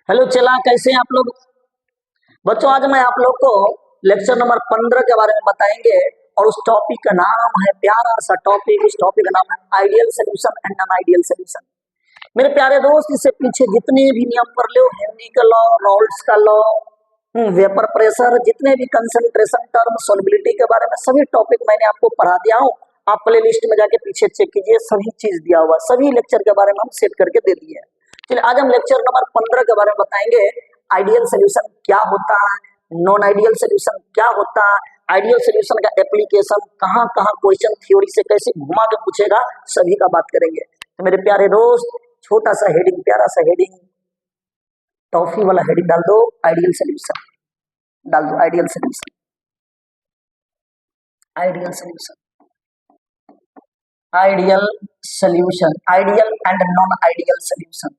Hello चला, कैसे हैं आप लोग बच्चों। आज मैं आप लोग को लेक्चर नंबर 15 के बारे में बताएंगे और उस टॉपिक का नाम है, प्यारा सा टॉपिक, उस टॉपिक का नाम है ideal solution and non ideal solution. मेरे प्यारे दोस्त, इससे पीछे जितने भी नियम पढ़ लो, हेनरी का लॉ, रॉल्स का लॉ, वेपर प्रेशर, जितने भी कंसंट्रेशन टर्म, सोलबिलिटी के बारे में सभी टॉपिक मैंने आपको पढ़ा दिया हूँ। आप प्ले लिस्ट में जाके पीछे चेक कीजिए, सभी चीज दिया हुआ, सभी लेक्चर के बारे में हम सेट करके दे दिए। चलिए आज हम लेक्चर नंबर 15 के बारे में बताएंगे। आइडियल सोल्यूशन क्या होता है, नॉन आइडियल सोल्यूशन क्या होता है, आइडियल सोल्यूशन का एप्लीकेशन कहाँ कहाँ क्वेश्चन थ्योरी से कैसे घुमा के पूछेगा, सभी का बात करेंगे। तो मेरे प्यारे दोस्त, छोटा सा हेडिंग, प्यारा सा हेडिंग, टॉफी वाला हेडिंग डाल दो, आइडियल सोल्यूशन डाल दो, ideal solution, ideal solution, ideal solution, ideal and non ideal solution,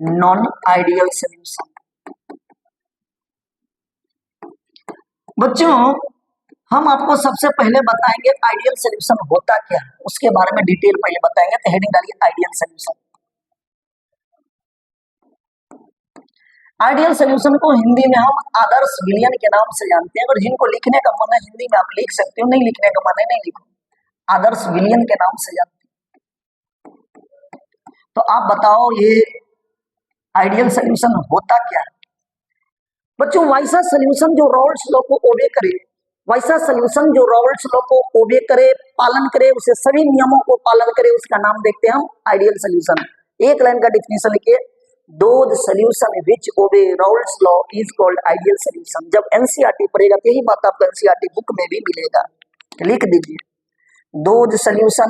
non ideal solution. बच्चों, हम आपको सबसे पहले बताएंगे आइडियल सोल्यूशन होता क्या है, उसके बारे में डिटेल पहले बताएंगे। तो हेडिंग डालिए आइडियल सोल्यूशन। आइडियल सोल्यूशन को हिंदी में हम आदर्श विलयन के नाम से जानते हैं। अगर जिनको लिखने का मन है हिंदी में आप लिख सकते हो, नहीं लिखने का मन है नहीं लिखो, आदर्श विलयन के नाम से जानते हैं। तो आप बताओ ये आइडियल सोल्यूशन होता क्या है। बच्चों, वैसा सोल्यूशन जो रॉल्स लॉ को ओबे करे, वैसा सोल्यूशन जो रॉल्स लॉ को ओबे करे, पालन करे, उसे सभी नियमों को पालन करे, उसका नाम देखते हैं हम आइडियल सोल्यूशन। एक लाइन का डिफिनेशन लिखिए, those solution which obey Raoult's law is called ideal solution। जब एनसीईआरटी पढ़ेगा तो यही बात आपको एनसीईआरटी बुक में भी मिलेगा, लिख दीजिए, those solution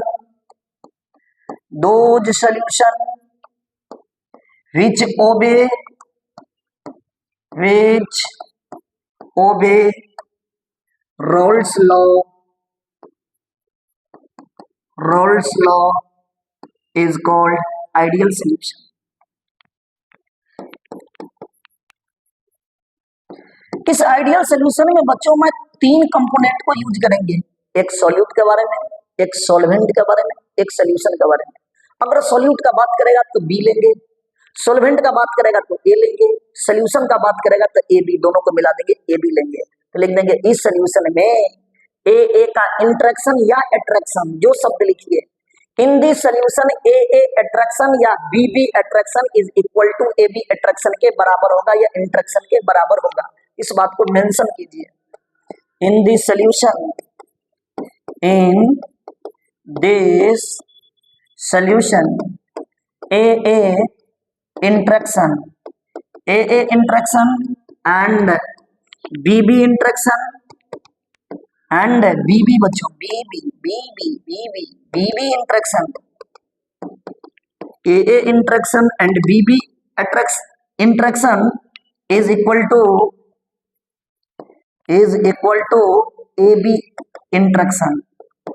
which obey Raoult's law is called ideal solution। इस आइडियल सोल्यूशन में बच्चों में तीन कंपोनेंट को यूज करेंगे, एक सॉल्यूट के बारे में, एक सॉल्वेंट के बारे में, एक सोल्यूशन के बारे में। अगर सॉल्यूट का बात करेगा तो बी लेंगे, सॉल्वेंट का बात करेगा तो ए लेंगे, सोल्यूशन का बात करेगा तो ए बी, दोनों को मिला देंगे ए बी लेंगे। तो लिख देंगे इस सोल्यूशन में ए का इंट्रैक्शन या अट्रैक्शन, जो शब्द लिखिए, in this solution A attraction या B attraction is equal to A B attraction के बराबर होगा या इंट्रैक्शन के बराबर होगा। इस बात को मेंशन कीजिए, in this solution A interaction and B interaction and B बच्चों B interaction, A interaction and B interaction is equal to A B interaction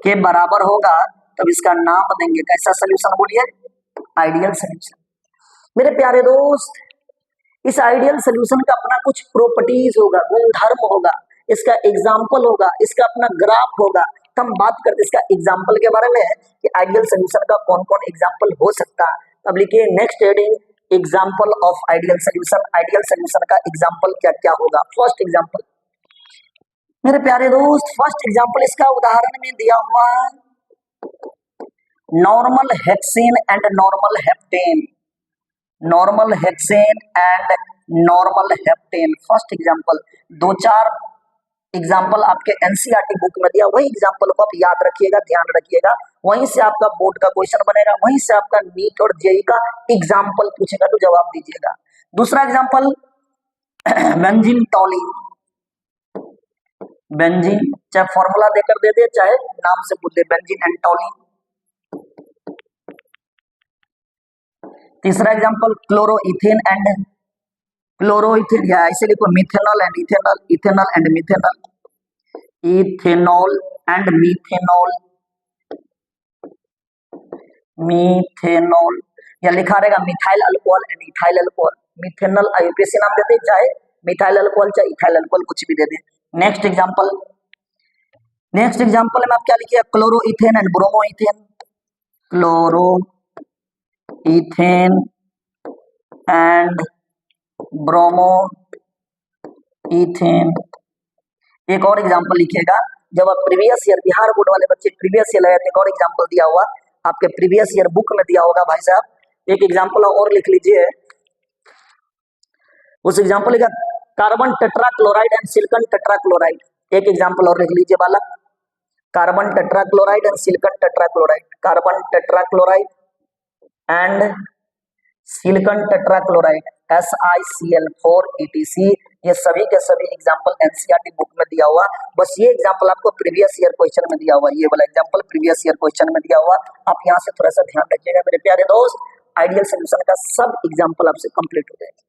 के बराबर होगा, तब इसका नाम देंगे कैसा सोल्यूशन, बोलिए आइडियल सोल्यूशन। मेरे प्यारे दोस्त, इस आइडियल सोल्यूशन का अपना कुछ प्रॉपर्टीज होगा, गुणधर्म होगा, इसका एग्जाम्पल होगा, इसका अपना ग्राफ होगा। तो हम बात करते हैं इसका एग्जाम्पल के बारे में कि आइडियल सोल्यूशन का कौन कौन एग्जाम्पल हो सकता है। अब लिखिए next heading, example of ideal solution. Ideal solution का एग्जाम्पल क्या क्या होगा। फर्स्ट एग्जाम्पल, मेरे प्यारे दोस्त, फर्स्ट एग्जाम्पल इसका उदाहरण में दिया हुआ normal hexane and normal heptane, normal hexane and normal heptane. First example, दो चार एग्जाम्पल आपके एनसीईआरटी बुक में दिया, वही एग्जाम्पल को आप याद रखिएगा, ध्यान रखिएगा, वहीं से आपका बोर्ड का क्वेश्चन बनेगा, वहीं से आपका नीट और जेईई का एग्जाम्पल पूछेगा तो जवाब दीजिएगा। दूसरा एग्जाम्पल, बेंजीन टॉलिन, बेंजीन, चाहे फॉर्मूला देकर दे दे चाहे नाम से पूछ दे, बेंजीन एंड टॉलिन। तीसरा एग्जांपल, क्लोरोइथेन एंड क्लोरोइथेन, या ऐसे लिखो methanol and ethanol, ethanol and methanol, ethanol and methanol, methanol, या लिखा रहेगा methyl alcohol and ethyl alcohol. Methanol IUPAC नाम देते, चाहे मिथाइल अल्कोहल चाहे इथाइल अल्कोहल, कुछ भी दे दे। नेक्स्ट एग्जांपल में आप क्या लिखिए, chloroethane and bromoethane, chloroethane and bromoethane. एक और एग्जांपल लिखिएगा, जब आप प्रीवियस ईयर, बिहार बोर्ड वाले बच्चे प्रीवियस ईयर लगाए, एक और एग्जांपल दिया हुआ आपके प्रीवियस ईयर बुक में दिया होगा भाई साहब, एक एग्जांपल और लिख लीजिए। उस एग्जांपल का carbon tetrachloride and silicon tetrachloride. एक एग्जांपल और लिख लीजिए बालक, carbon tetrachloride and silicon tetrachloride, carbon tetrachloride and silicon tetrachloride SiCl4 EtC। ये सभी के सभी एग्जांपल एनसीईआरटी बुक में दिया हुआ। बस ये एग्जांपल आपको प्रीवियस ईयर क्वेश्चन में दिया हुआ, ये वाला एग्जांपल प्रीवियस ईयर क्वेश्चन में दिया हुआ। आप यहाँ से थोड़ा सा ध्यान रखिएगा मेरे प्यारे दोस्त, आइडियल सॉल्यूशन का सब एग्जांपल आपसे कंप्लीट हो जाएगा।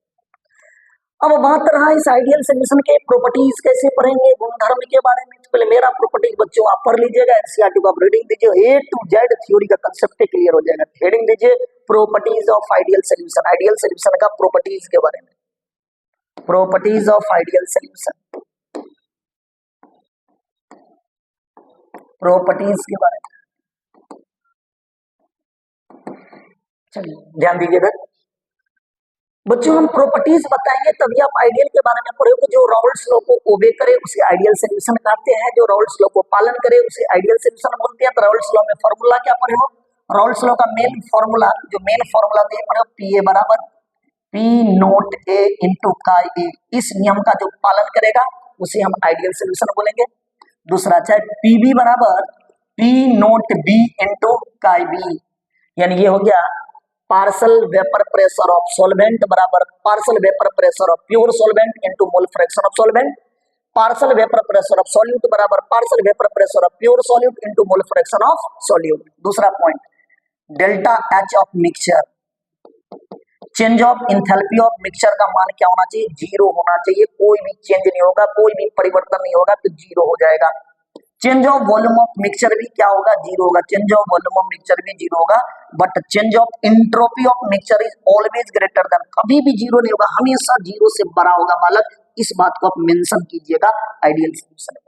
अब बात रहा इस आइडियल सॉल्यूशन के प्रॉपर्टीज कैसे पढ़ेंगे, गुणधर्म के बारे में। तो पहले मेरा प्रॉपर्टी बच्चों आप पढ़ लीजिएगा, एनसीईआरटी को आप रीडिंग दीजिए, A to Z थ्योरी का कंसेप्ट क्लियर हो जाएगा। हेडिंग दीजिए properties of ideal solution, ideal solution का प्रॉपर्टीज के बारे में, properties of ideal solution, properties के बारे में। चलिए ध्यान दीजिएगा बच्चों, हम प्रॉपर्टीज बताएंगे तभी आप आइडियल के बारे में पढ़ोगे। जो राउल्स लॉ को ओबे करे उसे आइडियल सॉल्यूशन कहते हैं, जो राउल्स लॉ को पालन करे उसे आइडियल सॉल्यूशन बोलते हैं। तो राउल्स लॉ में फॉर्मूला क्या पढ़े हो, राउल्स लॉ का मेन फॉर्मूला, जो मेन फॉर्मूला तो ये पढ़े हो, PA बराबर P नोट A इंटू काई A। इस नियम का जो पालन करेगा उसे हम आइडियल सॉल्यूशन बोलेंगे। दूसरा चाहे PB बराबर P note B into chi B, यानी ये हो गया partial vapour pressure of solvent बराबर partial vapour pressure of pure solvent into mole fraction of solvent, partial vapour pressure of solute बराबर partial vapour pressure of pure solute into mole fraction of solute. दूसरा point, delta H of mixture, change of enthalpy of mixture का मान क्या होना चाहिए, 0 होना चाहिए। कोई भी चेंज नहीं होगा, कोई भी परिवर्तन नहीं होगा तो 0 हो जाएगा। Change of volume of mixture भी क्या होगा, 0 होगा। Change of volume of mixture भी 0 होगा, but change of entropy of mixture is always greater than, कभी भी 0 नहीं होगा, हमेशा 0 से बड़ा होगा बालक। इस बात को आप मेंशन कीजिएगा आइडियल सॉल्यूशन में।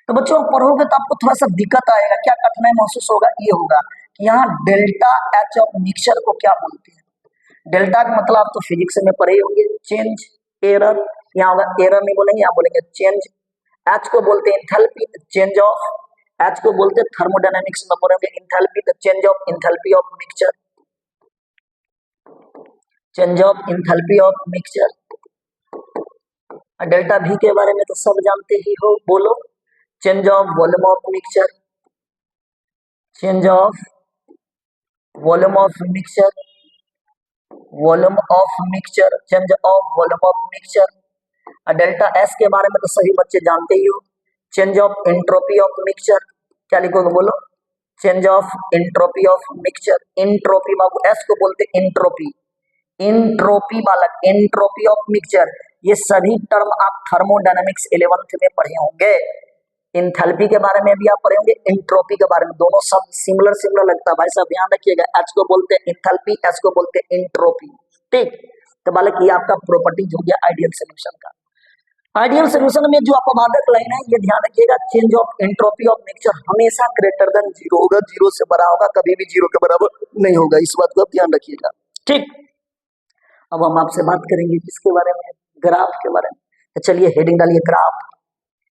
तो बच्चों पढ़ोगे तो आपको थोड़ा सा दिक्कत आएगा, क्या कठिनाई महसूस होगा, ये होगा कि यहाँ डेल्टा H ऑफ मिक्सचर को क्या बोलते हैं। डेल्टा का मतलब आप तो फिजिक्स में पढ़े होंगे, चेंज एरर, यहाँ होगा एरर नहीं बोलेंगे, यहाँ बोलेंगे चेंज। H को बोलते हैं इंथैल्पी, चेंज ऑफ, H को बोलते हैं थर्मोडायनामिक्स में पढ़ेंगे enthalpy, the change of enthalpy of mixture, change of enthalpy of mixture. Delta V के बारे में तो सब जानते ही हो, बोलो, change of volume of mixture, change of volume of mixture, volume of mixture, change of volume of mixture. Delta S के बारे में तो सभी बच्चे जानते ही हो, change of entropy of mixture. क्या लिखोगे बोलो, change of entropy of mixture. Entropy Babu S को बोलते एंट्रोपी, एंट्रोपी बालक, एंट्रोपी ऑफ मिक्सचर। ये सभी टर्म आप थर्मोडायनामिक्स 11th में पढ़े होंगे। इंथैल्पी के बारे में भी आप पढ़ेंगे, एंट्रोपी के बारे में, दोनों सब सिमिलर लगता है भाई साहब, ध्यान रखिएगा। H को बोलते हैं इंथैल्पी, S को बोलते हैं एंट्रोपी, ठीक। तो बालक ये आपका प्रॉपर्टीज हो गया आइडियल सॉल्यूशन का। आइडियल सॉल्यूशन में जो अपवादक लाइन है ये ध्यान रखिएगा, change of entropy of mixture हमेशा ग्रेटर देन 0 होगा, 0 से बड़ा होगा, कभी भी 0 के बराबर नहीं होगा, इस बात को आप ध्यान रखिएगा, ठीक। अब हम आपसे बात करेंगे किसके बारे में, ग्राफ के बारे में। तो चलिए हेडिंग डालिए ग्राफ,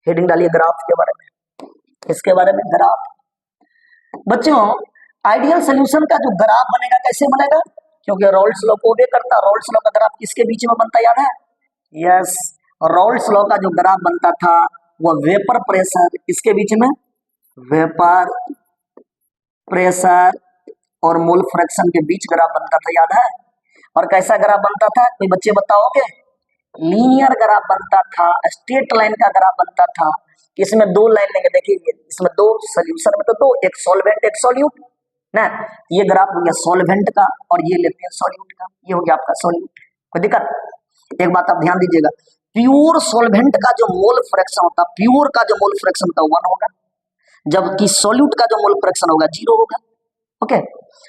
हेडिंग डालिए ग्राफ के बारे में। इसके बारे में ग्राफ, बच्चों आइडियल सॉल्यूशन का जो ग्राफ बनेगा कैसे बनेगा, क्योंकि राउल्स लॉ को ओबे करता, राउल्स लॉ का ग्राफ किसके बीच में बनता याद है, यस, राउल्स लॉ का जो ग्राफ बनता था वह वेपर प्रेशर, किसके बीच में, वेपर प्रेशर और मोल फ्रैक्शन के बीच ग्राफ बनता था, याद है। और कैसा ग्राफ बनता था, कोई बच्चे बताओगे, लीनियर ग्राफ बनता था, स्ट्रेट लाइन का ग्राफ बनता था। इसमें 2 लाइन लेंगे, देखिए इसमें 2 सोल्यूशन में तो 2, एक सॉल्वेंट एक सॉल्यूट ना। ये ग्राफ हो गया सॉल्वेंट का और ये लेते हैं सॉल्यूट का, ये हो गया आपका सॉल्यूट। कोई दिक्कत, एक बात आप ध्यान दीजिएगा, प्योर सॉल्वेंट का जो मोल फ्रैक्शन होता, प्योर का जो मोल फ्रैक्शन होता 1 होगा, जबकि सॉल्यूट का जो मोल फ्रैक्शन होगा 0 होगा। ओके,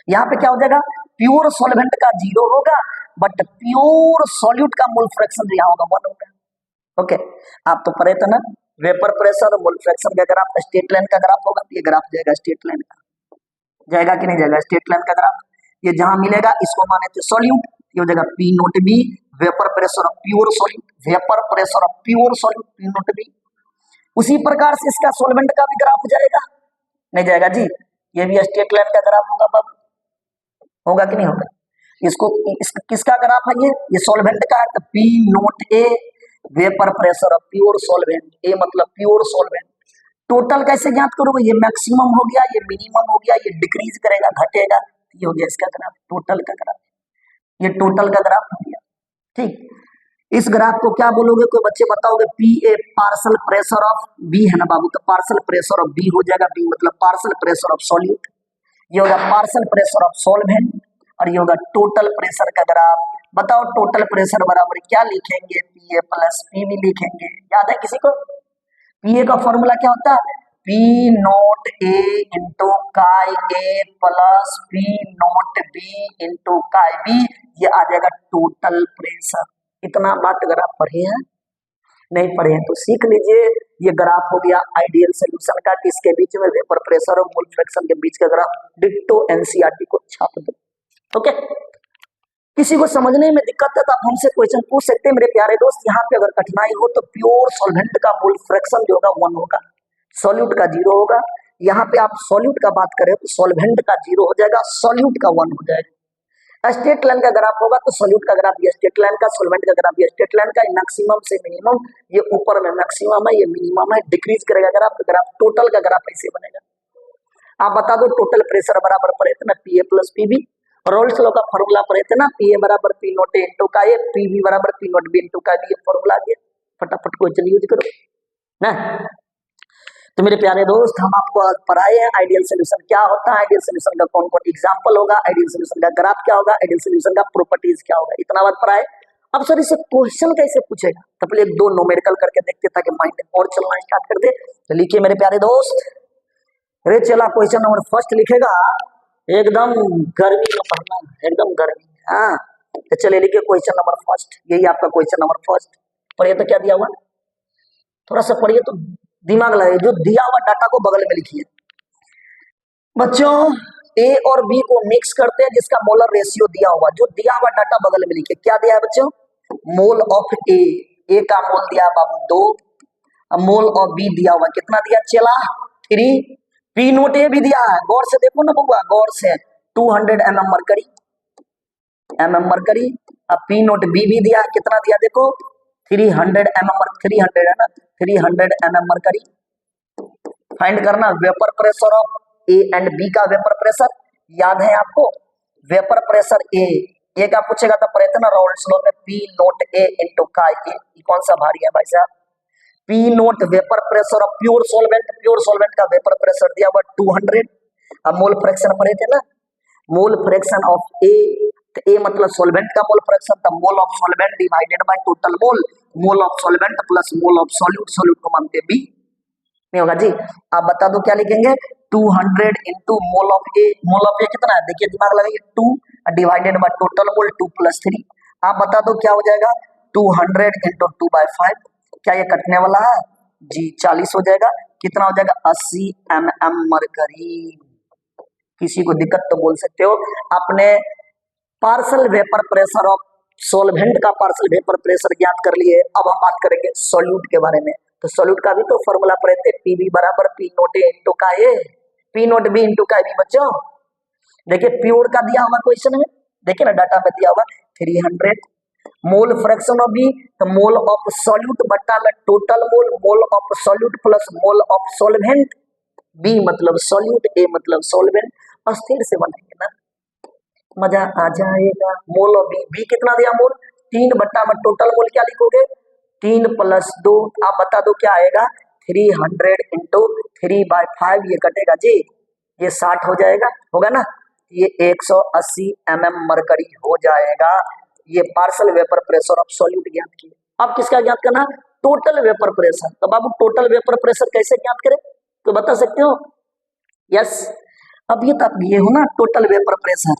यहाँ पे क्या हो जाएगा, प्योर सॉल्वेंट का 0 होगा, बट प्योर सॉल्यूट का मोल फ्रैक्शन यहाँ होगा 1 होगा। ओके, आप तो पढ़े थे ना, वेपर प्रेशर और मोल फ्रैक्शन का ग्राफ स्ट्रेट लाइन का ग्राफ होगा, ये ग्राफ जाएगा स्ट्रेट लाइन का, जाएगा कि नहीं जाएगा, स्ट्रेट लाइन का ग्राफ। ये जहां मिलेगा इसको माने थे सॉल्यूट, ये हो जाएगा P note B vapour pressure of pure solute, vapour pressure of pure solute, P note B. उसी प्रकार से इसका सॉल्वेंट का भी ग्राफ जाएगा, नहीं जाएगा जी? ये भी स्ट्रेट लाइन का ग्राफ होगा बाबू, होगा कि नहीं होगा? इसको किसका ग्राफ है ये सॉल्वेंट का है, तो P nought A vapour pressure of pure solvent, A मतलब प्योर सॉल्वेंट। टोटल कैसे ज्ञात करोगे? ये मैक्सिमम हो गया, ये मिनिमम हो गया, ये डिक्रीज करेगा घटेगा, ये हो गया इसका ग्राफ, टोटल का ग्राफ, ये टोटल का ग्राफ हो गया। ठीक, इस ग्राफ को क्या बोलोगे? कोई बच्चे बताओगे? P A partial pressure of B है ना बाबू, तो पार्सल प्रेशर ऑफ बी हो जाएगा, बी मतलब पार्सल प्रेशर ऑफ सॉल्यूट, ये होगा पार्सल प्रेशर ऑफ सॉल्वेंट, और ये होगा टोटल प्रेशर का ग्राफ। बताओ टोटल प्रेशर बराबर क्या लिखेंगे? P A plus P B लिखेंगे, याद है किसी को? पी ए का फॉर्मूला क्या होता है? P nought A into chi A plus P note B into chi B, ये आ जाएगा टोटल प्रेशर। इतना बात अगर आप पढ़े हैं, नहीं पढ़े हैं तो सीख लीजिए। ये ग्राफ हो गया आइडियल सोल्यूशन का, किसके बीच में? वेपर प्रेशर और मोल फ्रैक्शन के बीच का ग्राफ। डिट्टो एनसीईआरटी को छाप दो। ओके, किसी को समझने में दिक्कत है तो आप हमसे क्वेश्चन पूछ सकते हैं मेरे प्यारे दोस्त। यहाँ पे अगर कठिनाई हो तो प्योर सॉल्वेंट का मोल फ्रैक्शन जो होगा 1 होगा, सॉल्यूट का 0 होगा। यहाँ पे आप सॉल्यूट का बात करें तो सॉल्वेंट का 0 हो जाएगा, सॉल्यूट का 1 हो जाएगा। स्ट्रेट लाइन का ग्राफ होगा तो सॉल्यूट का ग्राफ ये स्ट्रेट लाइन का, सॉल्वेंट का ग्राफ ये स्ट्रेट लाइन का, मैक्सिमम से मिनिमम, ये ऊपर में मैक्सिमम है, ये मिनिमम है, डिक्रीज करेगा ग्राफ टोटल का ग्राफ ऐसे बनेगा। आप बता दो टोटल प्रेशर बराबर पड़े थे ना P A plus P B, Raoult's law का फॉर्मूला पड़े थे ना, पी ए बराबर पी नोट ए इंटू का ए, पी बी बराबर पी नोट बी इंटू का बी, ये फॉर्मूला आ गया। फटाफट क्वेश्चन यूज करो ना। तो मेरे प्यारे दोस्त, हम आपको पढ़ाए हैं आइडियल सोल्यूशन क्या होता है, आइडियल सोल्यूशन का कौन कौन एग्जांपल होगा, आइडियल सोल्यूशन का ग्राफ क्या होगा, आइडियल सोल्यूशन का प्रॉपर्टीज क्या होगा, इतना बात पढ़ाए। अब सर इसे क्वेश्चन कैसे पूछेगा? तो पहले 1-2 न्यूमेरिकल करके देखते ताकि माइंड और चलना स्टार्ट कर दे। तो लिखिए मेरे प्यारे दोस्त, रे चला क्वेश्चन नंबर फर्स्ट लिखेगा, एकदम गर्मी में पढ़ना, एकदम गर्मी। हाँ, तो चलिए लिखिए क्वेश्चन नंबर फर्स्ट, यही आपका क्वेश्चन नंबर फर्स्ट। पढ़िए तो क्या दिया हुआ, थोड़ा सा पढ़िए तो दिमाग लगे। जो दिया हुआ डाटा को बगल में लिखिए बच्चों। ए और बी को मिक्स करते हैं जिसका मोलर रेशियो दिया हुआ, जो दिया हुआ डाटा बगल में लिखिए। क्या दिया है बच्चों? मोल ऑफ ए का मोल दिया बाबू 2, मोल ऑफ बी दिया हुआ कितना दिया चला 3, पी नोट ए भी दिया है, गौर से देखो ना बउआ, गौर से 200 mm मरकरी। अब पी नोट बी भी दिया, कितना दिया देखो 300 mm, 300 है ना, 300 mm मरकरी। फाइंड करना vapour pressure of A and B का वेपर प्रेशर याद है आपको? वेपर प्रेशर ए का पूछेगा तो पढ़े थे ना रोल्स लॉ में, पी नोट ए इंटू का ए, कौन सा भारी है भाई साहब? P note vapour pressure of pure solvent का वेपर प्रेशर दिया हुआ 200। अब मोल फ्रैक्शन पढ़े थे ना, मोल फ्रैक्शन ऑफ ए, तो ए मतलब सॉल्वेंट का मोल फ्रैक्शन, तो mole of solvent divided by total mole of solvent plus mole of solute को मानते बी, नहीं होगा जी। आप बता दो क्या लिखेंगे? 200 इंटू मोल ऑफ ए कितना है देखिए, दिमाग लगाइए, 2 डिवाइडेड बाय टोटल मोल 2 + 3। आप बता दो क्या हो जाएगा? 200 इंटू 2/5, क्या ये कटने वाला है जी? 40 हो जाएगा। कितना हो जाएगा? 80 mm मरकरी। किसी को दिक्कत तो बोल सकते हो। अपने parcel vapour pressure of solvent का पार्सल वेपर प्रेशर ज्ञात कर लिए। अब हम बात करेंगे सॉल्यूट के बारे में। तो सॉल्यूट का भी तो फॉर्मूला पढ़े थे, पीबी बराबर पी नोट ए इंटू का ए, पी नोट बी इंटू का बी। बच्चों देखिए प्योर का दिया हुआ क्वेश्चन है, देखिए ना डाटा पे दिया हुआ 300। मोल फ्रैक्शन ऑफ बी, तो मोल ऑफ सॉल्यूट बटा total mole of solute plus mole of solvent, B मतलब सॉल्यूट, ए मतलब सॉल्वेंट। अस्थिर से बनाएंगे ना, मजा आ जाएगा। मोल ऑफ बी कितना दिया? मोल 3 बट्टा में टोटल मोल क्या लिखोगे? 3 + 2। आप बता दो क्या आएगा? 300 इंटू 3/5, ये कटेगा जी, ये 60 हो जाएगा, होगा ना? ये 180 mm मरकरी हो जाएगा। ये parcel vapour pressure of solute ज्ञात किए। अब किसका ज्ञात करना? Total vapour pressure. तो बाबू टोटल वेपर प्रेशर कैसे ज्ञात करें, तो बता सकते हो? यस, अब ये तब ये हो ना, total vapour pressure,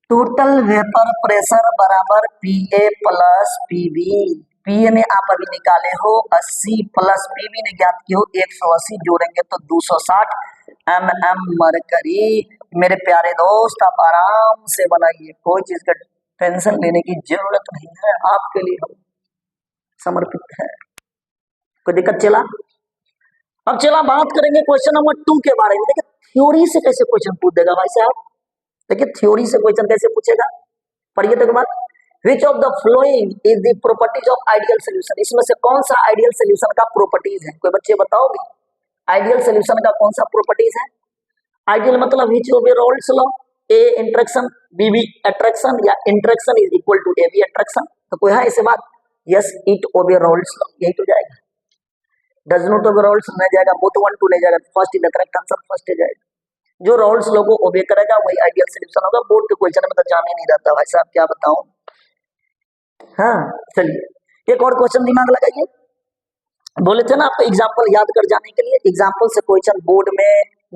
total vapour pressure बराबर P A plus P B. P A ने आप अभी निकाले हो 80 प्लस पी बी ने ज्ञात की हो 180, जोड़ेंगे तो 260 mm मरकरी। मेरे प्यारे दोस्त आप आराम से बनाइए, कोई चीज का टेंशन लेने की जरूरत नहीं है, आपके लिए हम समर्पित है। कोई दिक्कत चला? अब चला बात करेंगे क्वेश्चन नंबर 2 के बारे में। देखिए थ्योरी से कैसे क्वेश्चन पूछ देगा भाई साहब, देखिए थ्योरी से क्वेश्चन कैसे पूछेगा, पढ़िए तो बात। Which of the following is the properties of ideal solution, इसमें से कौन सा आइडियल सोल्यूशन का प्रॉपर्टीज है, कोई बच्चे बताओगे आइडियल सोल्यूशन का कौन सा प्रॉपर्टीज है? आइडियल मतलब which of Raoult's law, A interaction B B attraction, या interaction is equal to A B attraction, तो कोई है ऐसे बात? Yes, it obey Raoult's law, यही तो जाएगा। डज नॉट ओबे रोल्स नहीं जाएगा, बोथ वन टू नहीं जाएगा, first is the correct answer, first जाएगा। जो रोल्स लॉ को ओबे करेगा वही आइडियल सोल्यूशन होगा। बोर्ड के क्वेश्चन में तो जाने नहीं रहता भाई साहब, क्या बताऊं। हाँ चलिए एक और क्वेश्चन दिमाग लगाइए। बोले थे ना आपको एग्जाम्पल याद कर जाने के लिए, एग्जाम्पल से क्वेश्चन बोर्ड में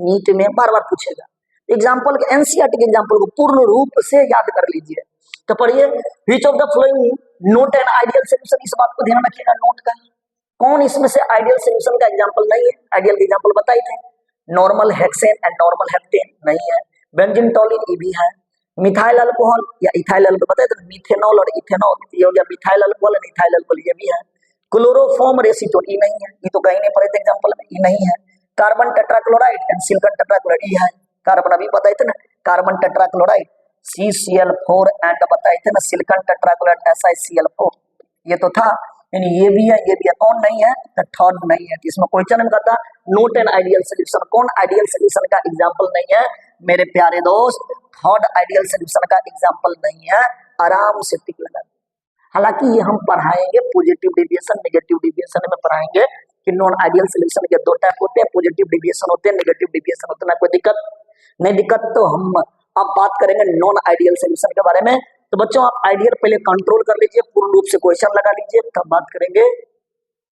नीट में बार बार पूछेगा। एग्जाम्पल के एनसीईआरटी के एग्जाम्पल को पूर्ण रूप से याद कर लीजिए। तो पढ़िए which of the flowing note an ideal solution, इस बात को ध्यान रखिएगा नोट का। कौन इसमें से आइडियल सोल्यूशन का एग्जाम्पल नहीं है? आइडियल के एग्जाम्पल बताए थे, normal hexane and normal heptane नहीं है, बेंजीन टोलिन ये भी है, मिथाइल अल्कोहल या इथाइल अल्कोहल बताए थे, मिथेनॉल और इथेनॉल ये हो गया, मिथाइल अल्कोहल और इथाइल अल्कोहल ये भी है, क्लोरोफॉर्म रेसिटोन ये नहीं है, ये तो कहीं नहीं पढ़े थे एग्जाम्पल में, ये नहीं है, carbon tetrachloride and silicon tetrachloride ये है, कार्बन अभी बताए थे ना, कार्बन टेट्राक्लोराइड CCl4 एंड बताए थे ना सिलिकॉन टेट्राक्लोराइड SiCl4 ये तो था, यानी ये भी है ये भी है, कौन नहीं है? तो थर्ड नहीं है। इसमें क्वेश्चन में कहता नोट एन आइडियल सोल्यूशन, कौन आइडियल सोल्यूशन का एग्जांपल नहीं है मेरे प्यारे दोस्त? थर्ड आइडियल सोल्यूशन का एग्जांपल नहीं है, आराम से टिक लगा। हालांकि ये हम पढ़ाएंगे पॉजिटिव डेविएशन नेगेटिव डेविएशन में पढ़ाएंगे कि नॉन आइडियल सोल्यूशन के दो टाइप होते हैं, पॉजिटिव डेविएशन होते हैं, नेगेटिव डेविएशन होते हैं, कोई दिक्कत नहीं। दिक्कत तो हम अब बात करेंगे नॉन आइडियल सोल्यूशन के बारे में। तो बच्चों आप आइडियल पहले कंट्रोल कर लीजिए, पूर्ण रूप से क्वेश्चन लगा लीजिए, तब बात करेंगे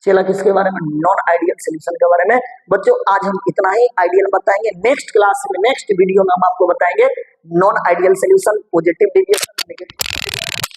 चला किसके बारे में? नॉन आइडियल सोल्यूशन के बारे में। बच्चों आज हम इतना ही आइडियल बताएंगे, नेक्स्ट क्लास में नेक्स्ट वीडियो में हम आपको बताएंगे non ideal solution, positive deviation, negative